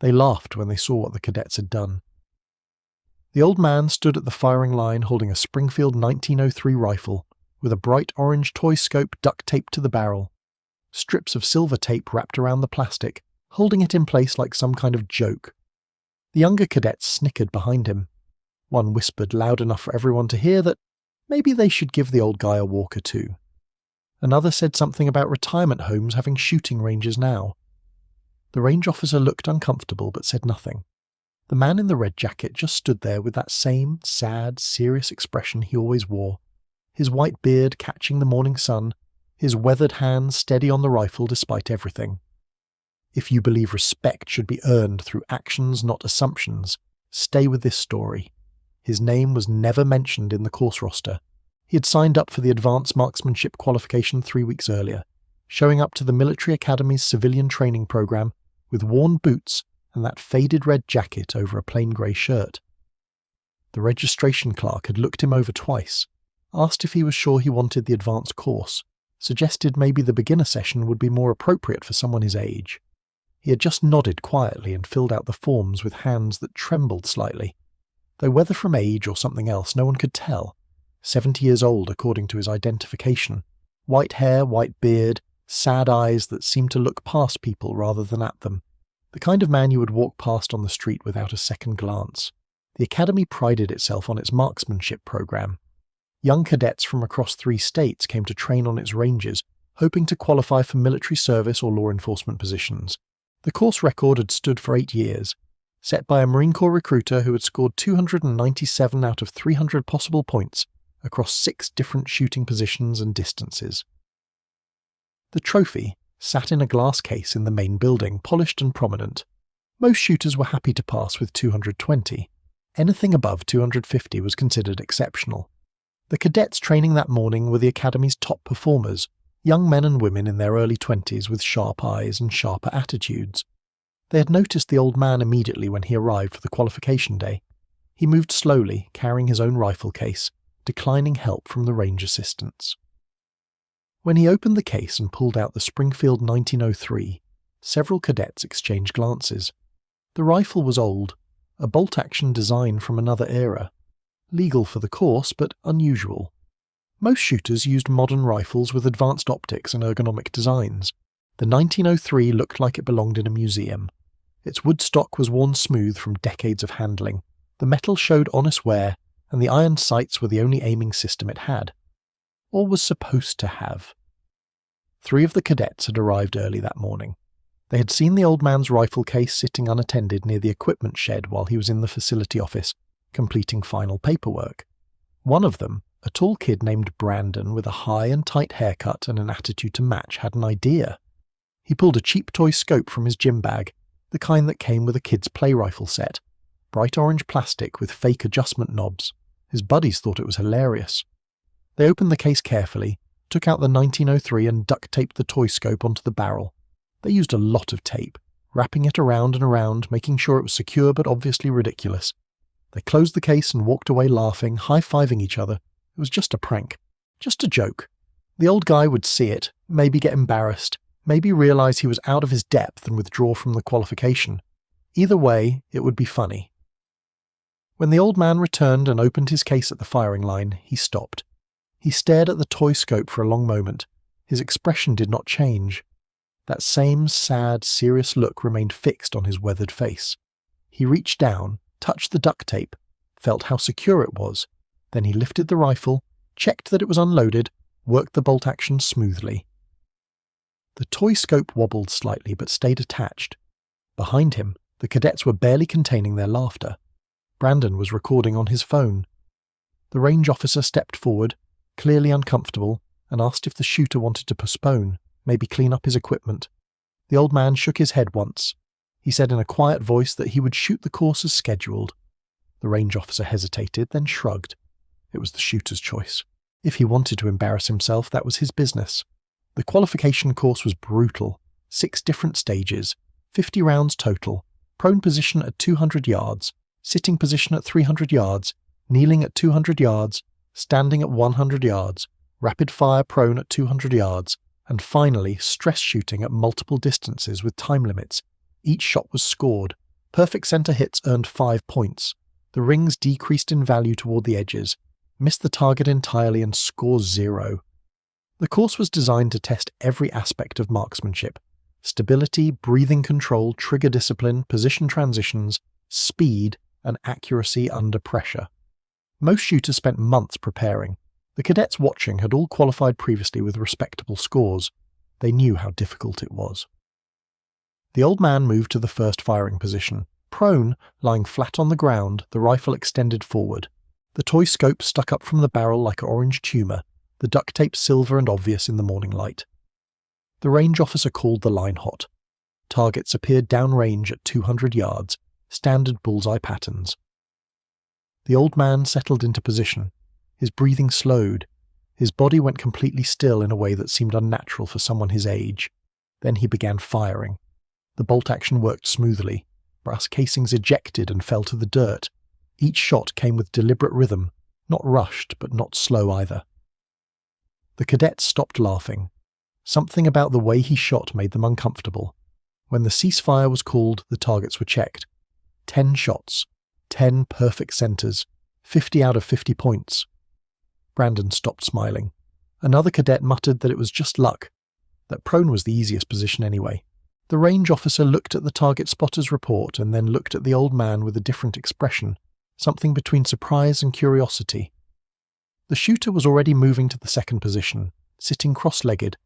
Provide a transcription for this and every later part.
They laughed when they saw what the cadets had done. The old man stood at the firing line holding a Springfield 1903 rifle with a bright orange toy scope duct-taped to the barrel, strips of silver tape wrapped around the plastic, holding it in place like some kind of joke. The younger cadets snickered behind him. One whispered loud enough for everyone to hear that maybe they should give the old guy a walk or two. Another said something about retirement homes having shooting ranges now. The range officer looked uncomfortable but said nothing. The man in the red jacket just stood there with that same sad, serious expression he always wore, his white beard catching the morning sun, his weathered hands steady on the rifle despite everything. If you believe respect should be earned through actions, not assumptions, stay with this story. His name was never mentioned in the course roster. He had signed up for the advanced marksmanship qualification 3 weeks earlier, showing up to the military academy's civilian training program with worn boots and that faded red jacket over a plain grey shirt. The registration clerk had looked him over twice, asked if he was sure he wanted the advanced course, suggested maybe the beginner session would be more appropriate for someone his age. He had just nodded quietly and filled out the forms with hands that trembled slightly, though whether from age or something else no one could tell. 70 years old according to his identification, white hair, white beard, sad eyes that seemed to look past people rather than at them, the kind of man you would walk past on the street without a second glance. The academy prided itself on its marksmanship program. Young cadets from across 3 states came to train on its ranges, hoping to qualify for military service or law enforcement positions. The course record had stood for 8 years, set by a Marine Corps recruiter who had scored 297 out of 300 possible points across 6 different shooting positions and distances. The trophy sat in a glass case in the main building, polished and prominent. Most shooters were happy to pass with 220. Anything above 250 was considered exceptional. The cadets training that morning were the academy's top performers, young men and women in their early 20s with sharp eyes and sharper attitudes. They had noticed the old man immediately when he arrived for the qualification day. He moved slowly, carrying his own rifle case, declining help from the range assistants. When he opened the case and pulled out the Springfield 1903, several cadets exchanged glances. The rifle was old, a bolt-action design from another era, legal for the course but unusual. Most shooters used modern rifles with advanced optics and ergonomic designs. The 1903 looked like it belonged in a museum. Its wood stock was worn smooth from decades of handling. The metal showed honest wear, and the iron sights were the only aiming system it had. Or was supposed to have. 3 of the cadets had arrived early that morning. They had seen the old man's rifle case sitting unattended near the equipment shed while he was in the facility office, completing final paperwork. One of them, a tall kid named Brandon with a high and tight haircut and an attitude to match, had an idea. He pulled a cheap toy scope from his gym bag, the kind that came with a kid's play rifle set, bright orange plastic with fake adjustment knobs. His buddies thought it was hilarious. They opened the case carefully, took out the 1903 and duct-taped the toy scope onto the barrel. They used a lot of tape, wrapping it around and around, making sure it was secure but obviously ridiculous. They closed the case and walked away laughing, high-fiving each other. It was just a prank. Just a joke. The old guy would see it, maybe get embarrassed, maybe realize he was out of his depth and withdraw from the qualification. Either way, it would be funny. When the old man returned and opened his case at the firing line, he stopped. He stared at the toy scope for a long moment. His expression did not change. That same sad, serious look remained fixed on his weathered face. He reached down, touched the duct tape, felt how secure it was. Then he lifted the rifle, checked that it was unloaded, worked the bolt action smoothly. The toy scope wobbled slightly but stayed attached. Behind him, the cadets were barely containing their laughter. Brandon was recording on his phone. The range officer stepped forward, clearly uncomfortable, and asked if the shooter wanted to postpone, maybe clean up his equipment. The old man shook his head once. He said in a quiet voice that he would shoot the course as scheduled. The range officer hesitated, then shrugged. It was the shooter's choice. If he wanted to embarrass himself, that was his business. The qualification course was brutal. 6 different stages, 50 rounds total, prone position at 200 yards, sitting position at 300 yards, kneeling at 200 yards, standing at 100 yards, rapid fire prone at 200 yards, and finally stress shooting at multiple distances with time limits. Each shot was scored, Perfect center hits earned 5 points. The rings decreased in value toward the edges, missed the target entirely and score 0. The course was designed to test every aspect of marksmanship: stability, breathing control, trigger discipline, position transitions, speed, and accuracy under pressure. Most shooters spent months preparing. The cadets watching had all qualified previously with respectable scores. They knew how difficult it was. The old man moved to the first firing position. Prone, lying flat on the ground, the rifle extended forward. The toy scope stuck up from the barrel like an orange tumour, the duct tape silver and obvious in the morning light. The range officer called the line hot. Targets appeared downrange at 200 yards, standard bullseye patterns. The old man settled into position. His breathing slowed. His body went completely still in a way that seemed unnatural for someone his age. Then he began firing. The bolt action worked smoothly. Brass casings ejected and fell to the dirt. Each shot came with deliberate rhythm, not rushed but not slow either. The cadets stopped laughing. Something about the way he shot made them uncomfortable. When the ceasefire was called, the targets were checked. 10 shots, 10 perfect centers, 50 out of 50 points. Brandon stopped smiling. Another cadet muttered that it was just luck, that prone was the easiest position anyway. The range officer looked at the target spotter's report and then looked at the old man with a different expression, something between surprise and curiosity. The shooter was already moving to the second position, sitting cross-legged,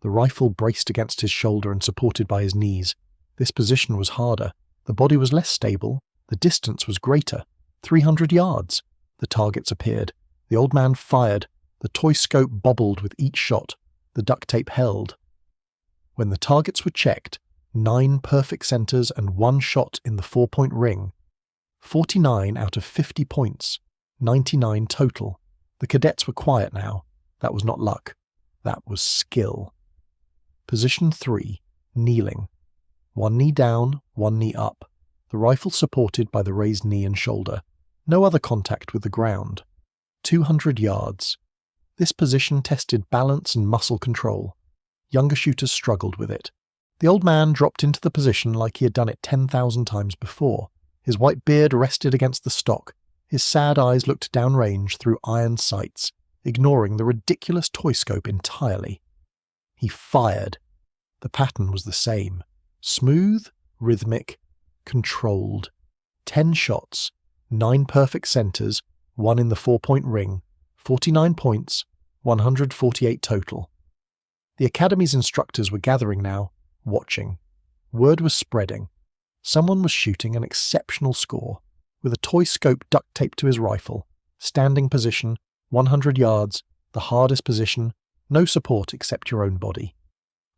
the rifle braced against his shoulder and supported by his knees. This position was harder. The body was less stable. The distance was greater. 300 yards. The targets appeared. The old man fired. The toy scope bobbled with each shot. The duct tape held. When the targets were checked, 9 perfect centers and 1 shot in the 4-point ring. 49 out of 50 points. 99 total. The cadets were quiet now. That was not luck. That was skill. Position 3. Kneeling. 1 knee down, 1 knee up. The rifle supported by the raised knee and shoulder. No other contact with the ground. 200 yards. This position tested balance and muscle control. Younger shooters struggled with it. The old man dropped into the position like he had done it 10,000 times before. His white beard rested against the stock. His sad eyes looked downrange through iron sights, ignoring the ridiculous toy scope entirely. He fired. The pattern was the same. Smooth, rhythmic, controlled. 10 shots, 9 perfect centers, 1 in the 4-point ring, 49 points, 148 total. The academy's instructors were gathering now, watching. Word was spreading. Someone was shooting an exceptional score, with a toy scope duct taped to his rifle, standing position, 100 yards, the hardest position, no support except your own body.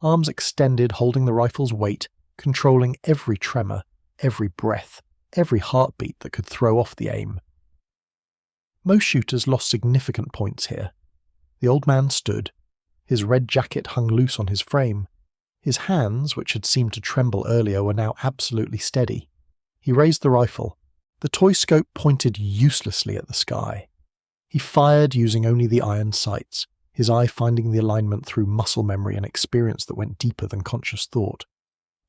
Arms extended holding the rifle's weight, controlling every tremor, every breath, every heartbeat that could throw off the aim. Most shooters lost significant points here. The old man stood. His red jacket hung loose on his frame. His hands, which had seemed to tremble earlier, were now absolutely steady. He raised the rifle. The toy scope pointed uselessly at the sky. He fired using only the iron sights, his eye finding the alignment through muscle memory and experience that went deeper than conscious thought.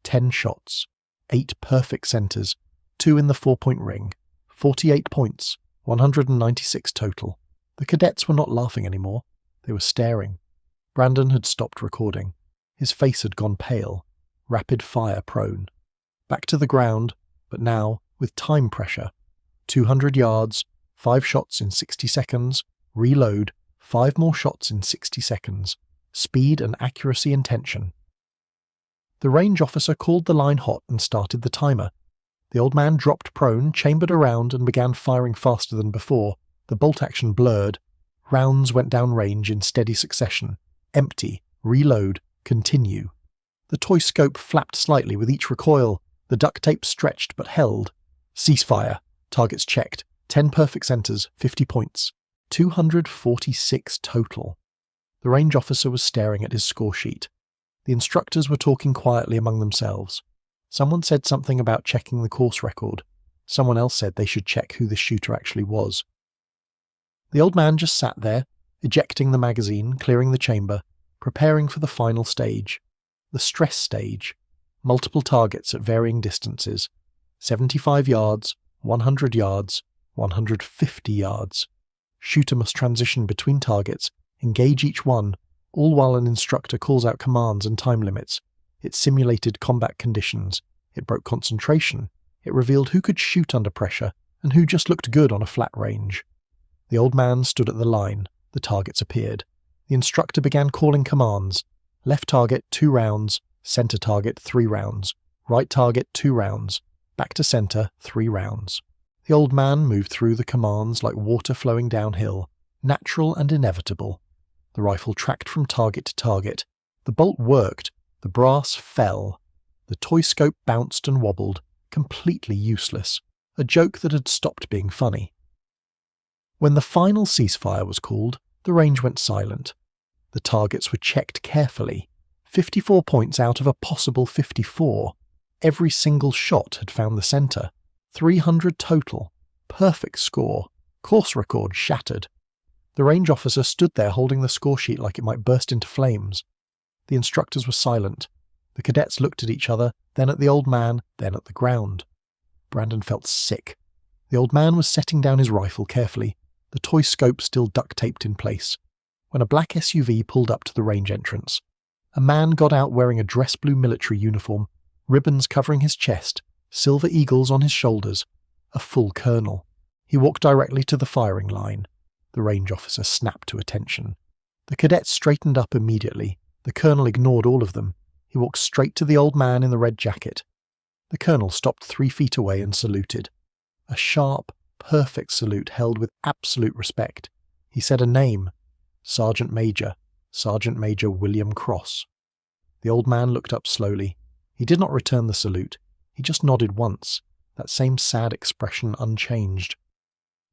10 shots, 8 perfect centers, 2 in the 4-point ring, 48 points, 196 total. The cadets were not laughing anymore. They were staring. Brandon had stopped recording. His face had gone pale, rapid fire prone. Back to the ground, but now with time pressure. 200 yards, 5 shots in 60 seconds, reload, 5 more shots in 60 seconds, speed and accuracy and tension. The range officer called the line hot and started the timer. The old man dropped prone, chambered around and began firing faster than before. The bolt action blurred. Rounds went down range in steady succession. Empty, reload, continue. The toy scope flapped slightly with each recoil. The duct tape stretched but held. Ceasefire. Targets checked. 10 perfect centers, 50 points. 246 total. The range officer was staring at his score sheet. The instructors were talking quietly among themselves. Someone said something about checking the course record. Someone else said they should check who the shooter actually was. The old man just sat there, ejecting the magazine, clearing the chamber, preparing for the final stage. The stress stage. Multiple targets at varying distances. 75 yards, 100 yards, 150 yards. Shooter must transition between targets, engage each one, all while an instructor calls out commands and time limits. It simulated combat conditions. It broke concentration. It revealed who could shoot under pressure and who just looked good on a flat range. The old man stood at the line. The targets appeared. The instructor began calling commands. Left target, 2 rounds. Center target, 3 rounds. Right target, 2 rounds. Back to center, 3 rounds. The old man moved through the commands like water flowing downhill, natural and inevitable. The rifle tracked from target to target. The bolt worked. The brass fell. The toy scope bounced and wobbled, completely useless, a joke that had stopped being funny. When the final ceasefire was called, the range went silent. The targets were checked carefully. 54 points out of a possible 54. Every single shot had found the center. 300 total. Perfect score. Course record shattered. The range officer stood there holding the score sheet like it might burst into flames. The instructors were silent. The cadets looked at each other, then at the old man, then at the ground. Brandon felt sick. The old man was setting down his rifle carefully, the toy scope still duct-taped in place, when a black SUV pulled up to the range entrance. A man got out wearing a dress blue military uniform, ribbons covering his chest, silver eagles on his shoulders, a full colonel. He walked directly to the firing line. The range officer snapped to attention. The cadets straightened up immediately. The colonel ignored all of them. He walked straight to the old man in the red jacket. The colonel stopped 3 feet away and saluted. A sharp, perfect salute held with absolute respect. He said a name. Sergeant Major William Cross. The old man looked up slowly. He did not return the salute. He just nodded once, that same sad expression unchanged.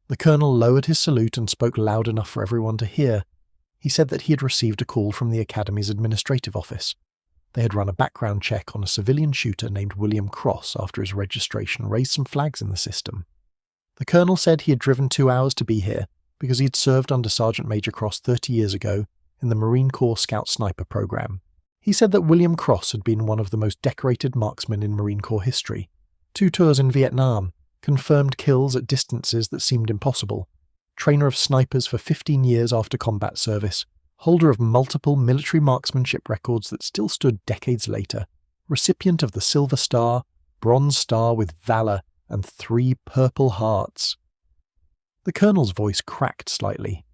The colonel lowered his salute and spoke loud enough for everyone to hear. He said that he had received a call from the Academy's administrative office. They had run a background check on a civilian shooter named William Cross after his registration raised some flags in the system. The colonel said he had driven 2 hours to be here because he had served under Sergeant Major Cross 30 years ago in the Marine Corps Scout Sniper program. He said that William Cross had been one of the most decorated marksmen in Marine Corps history. 2 tours in Vietnam, confirmed kills at distances that seemed impossible, trainer of snipers for 15 years after combat service, holder of multiple military marksmanship records that still stood decades later, recipient of the Silver Star, Bronze Star with Valor, and 3 Purple Hearts. The colonel's voice cracked slightly.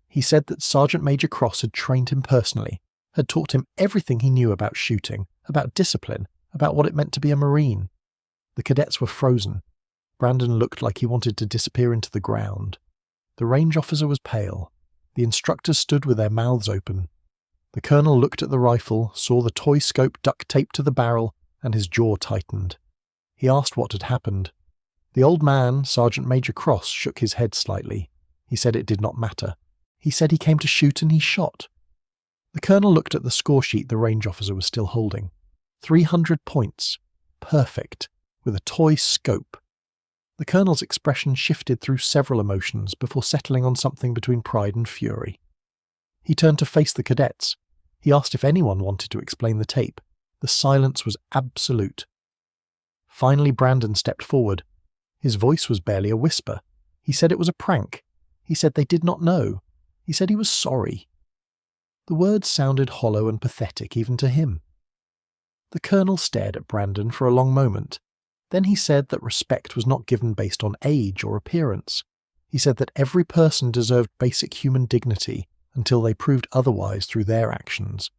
He said that Sergeant Major Cross had trained him personally, had taught him everything he knew about shooting, about discipline, about what it meant to be a Marine. The cadets were frozen. Brandon looked like he wanted to disappear into the ground. The range officer was pale. The instructors stood with their mouths open. The colonel looked at the rifle, saw the toy scope duct-taped to the barrel, and his jaw tightened. He asked what had happened. The old man, Sergeant Major Cross, shook his head slightly. He said it did not matter. He said he came to shoot and he shot. The colonel looked at the score sheet the range officer was still holding. 300 points. Perfect. With a toy scope. The colonel's expression shifted through several emotions before settling on something between pride and fury. He turned to face the cadets. He asked if anyone wanted to explain the tape. The silence was absolute. Finally, Brandon stepped forward. His voice was barely a whisper. He said it was a prank. He said they did not know. He said he was sorry. The words sounded hollow and pathetic even to him. The colonel stared at Brandon for a long moment. Then he said that respect was not given based on age or appearance. He said that every person deserved basic human dignity until they proved otherwise through their actions.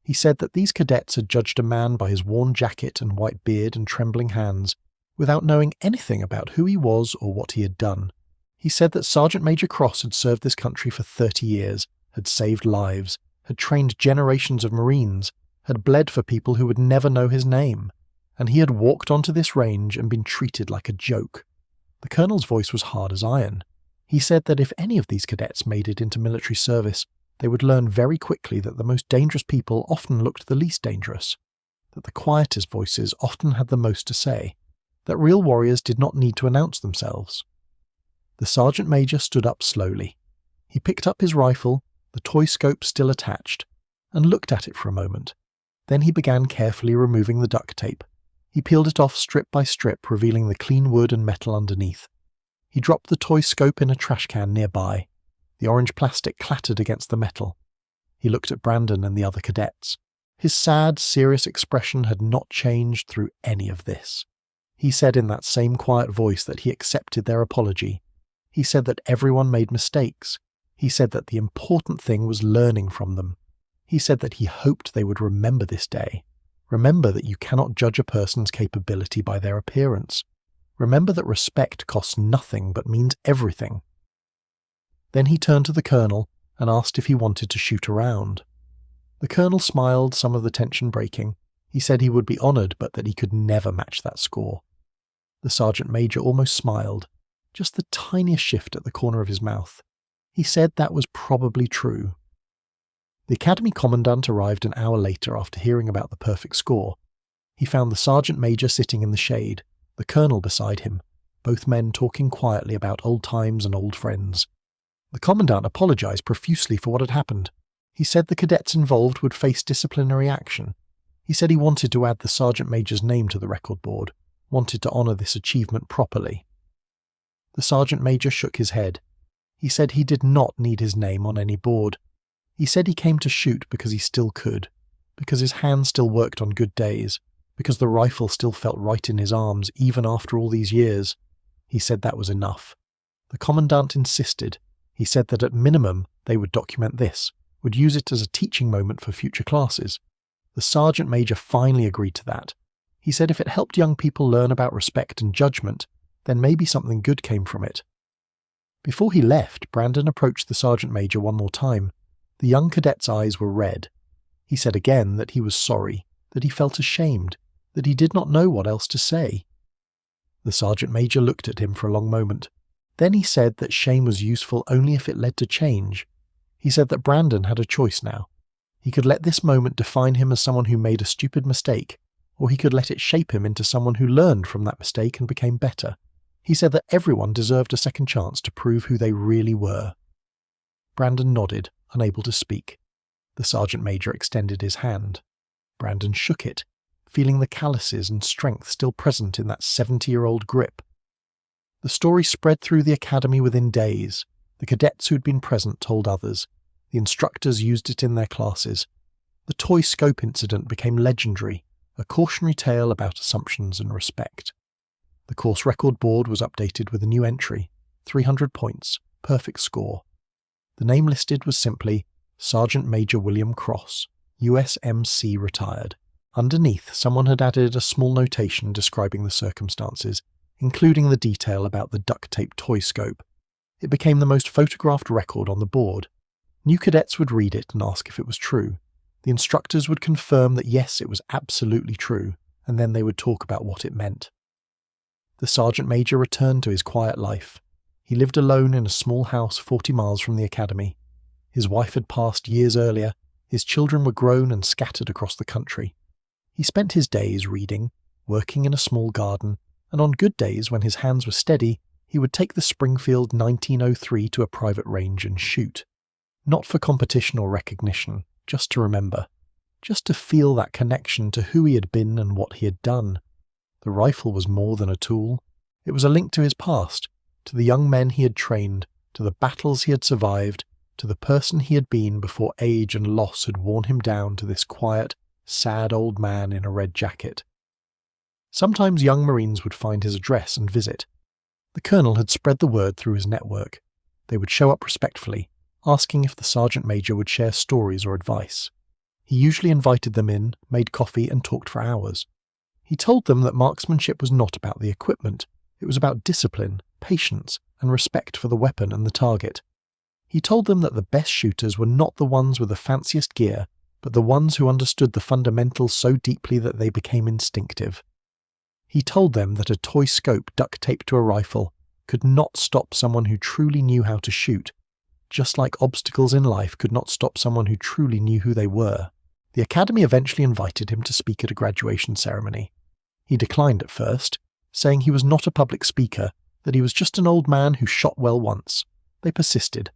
He said that these cadets had judged a man by his worn jacket and white beard and trembling hands, without knowing anything about who he was or what he had done. He said that Sergeant Major Cross had served this country for 30 years, had saved lives, had trained generations of Marines, had bled for people who would never know his name, and he had walked onto this range and been treated like a joke. The colonel's voice was hard as iron. He said that if any of these cadets made it into military service, they would learn very quickly that the most dangerous people often looked the least dangerous, that the quietest voices often had the most to say, that real warriors did not need to announce themselves. The sergeant major stood up slowly. He picked up his rifle, the toy scope still attached, and looked at it for a moment. Then he began carefully removing the duct tape. He peeled it off strip by strip, revealing the clean wood and metal underneath. He dropped the toy scope in a trash can nearby. The orange plastic clattered against the metal. He looked at Brandon and the other cadets. His sad, serious expression had not changed through any of this. He said in that same quiet voice that he accepted their apology. He said that everyone made mistakes. He said that the important thing was learning from them. He said that he hoped they would remember this day. Remember that you cannot judge a person's capability by their appearance. Remember that respect costs nothing but means everything. Then he turned to the colonel and asked if he wanted to shoot around. The colonel smiled, some of the tension breaking. He said he would be honoured, but that he could never match that score. The sergeant major almost smiled, just the tiniest shift at the corner of his mouth. He said that was probably true. The academy commandant arrived an hour later after hearing about the perfect score. He found the sergeant major sitting in the shade, the colonel beside him, both men talking quietly about old times and old friends. The commandant apologized profusely for what had happened. He said the cadets involved would face disciplinary action. He said he wanted to add the sergeant major's name to the record board, wanted to honor this achievement properly. The sergeant major shook his head. He said he did not need his name on any board. He said he came to shoot because he still could, because his hands still worked on good days, because the rifle still felt right in his arms even after all these years. He said that was enough. The commandant insisted. He said that at minimum they would document this, would use it as a teaching moment for future classes. The sergeant major finally agreed to that. He said if it helped young people learn about respect and judgment, then maybe something good came from it. Before he left, Brandon approached the sergeant major one more time. The young cadet's eyes were red. He said again that he was sorry, that he felt ashamed, that he did not know what else to say. The sergeant major looked at him for a long moment. Then he said that shame was useful only if it led to change. He said that Brandon had a choice now. He could let this moment define him as someone who made a stupid mistake, or he could let it shape him into someone who learned from that mistake and became better. He said that everyone deserved a second chance to prove who they really were. Brandon nodded, unable to speak. The sergeant major extended his hand. Brandon shook it, feeling the calluses and strength still present in that 70-year-old grip. The story spread through the academy within days. The cadets who'd been present told others. The instructors used it in their classes. The toy scope incident became legendary, a cautionary tale about assumptions and respect. The course record board was updated with a new entry, 300 points, perfect score. The name listed was simply Sergeant Major William Cross, USMC retired. Underneath, someone had added a small notation describing the circumstances, including the detail about the duct-taped toy scope. It became the most photographed record on the board. New cadets would read it and ask if it was true. The instructors would confirm that yes, it was absolutely true, and then they would talk about what it meant. The sergeant major returned to his quiet life. He lived alone in a small house 40 miles from the academy. His wife had passed years earlier. His children were grown and scattered across the country. He spent his days reading, working in a small garden, and on good days when his hands were steady, he would take the Springfield 1903 to a private range and shoot. Not for competition or recognition, just to remember. Just to feel that connection to who he had been and what he had done. The rifle was more than a tool. It was a link to his past, to the young men he had trained, to the battles he had survived, to the person he had been before age and loss had worn him down to this quiet, sad old man in a red jacket. Sometimes young Marines would find his address and visit. The colonel had spread the word through his network. They would show up respectfully, asking if the sergeant major would share stories or advice. He usually invited them in, made coffee, and talked for hours. He told them that marksmanship was not about the equipment. It was about discipline, patience, and respect for the weapon and the target. He told them that the best shooters were not the ones with the fanciest gear, but the ones who understood the fundamentals so deeply that they became instinctive. He told them that a toy scope duct-taped to a rifle could not stop someone who truly knew how to shoot, just like obstacles in life could not stop someone who truly knew who they were. The academy eventually invited him to speak at a graduation ceremony. He declined at first, saying he was not a public speaker, that he was just an old man who shot well once. They persisted.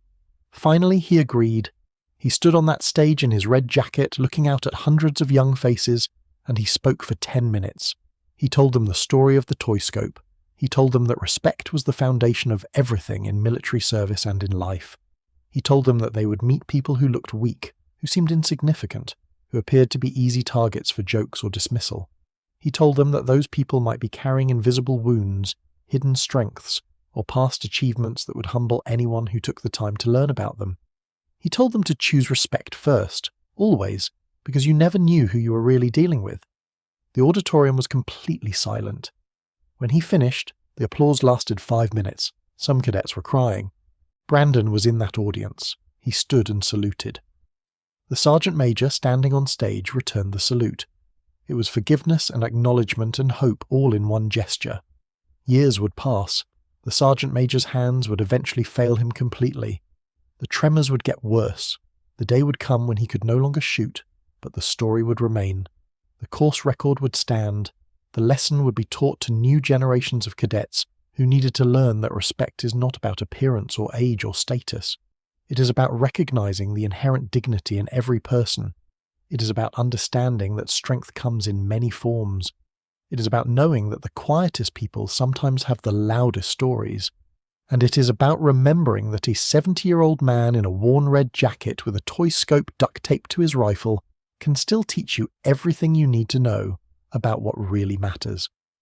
Finally, he agreed. He stood on that stage in his red jacket, looking out at hundreds of young faces, and he spoke for 10 minutes. He told them the story of the toy scope. He told them that respect was the foundation of everything in military service and in life. He told them that they would meet people who looked weak, who seemed insignificant, who appeared to be easy targets for jokes or dismissal. He told them that those people might be carrying invisible wounds, hidden strengths, or past achievements that would humble anyone who took the time to learn about them. He told them to choose respect first, always, because you never knew who you were really dealing with. The auditorium was completely silent. When he finished, the applause lasted 5 minutes. Some cadets were crying. Brandon was in that audience. He stood and saluted. The sergeant major, standing on stage, returned the salute. It was forgiveness and acknowledgement and hope all in one gesture. Years would pass. The sergeant major's hands would eventually fail him completely. The tremors would get worse. The day would come when he could no longer shoot, but the story would remain. The course record would stand. The lesson would be taught to new generations of cadets who needed to learn that respect is not about appearance or age or status. It is about recognizing the inherent dignity in every person. It is about understanding that strength comes in many forms. It is about knowing that the quietest people sometimes have the loudest stories. And it is about remembering that a 70-year-old man in a worn red jacket with a toy scope duct taped to his rifle can still teach you everything you need to know about what really matters.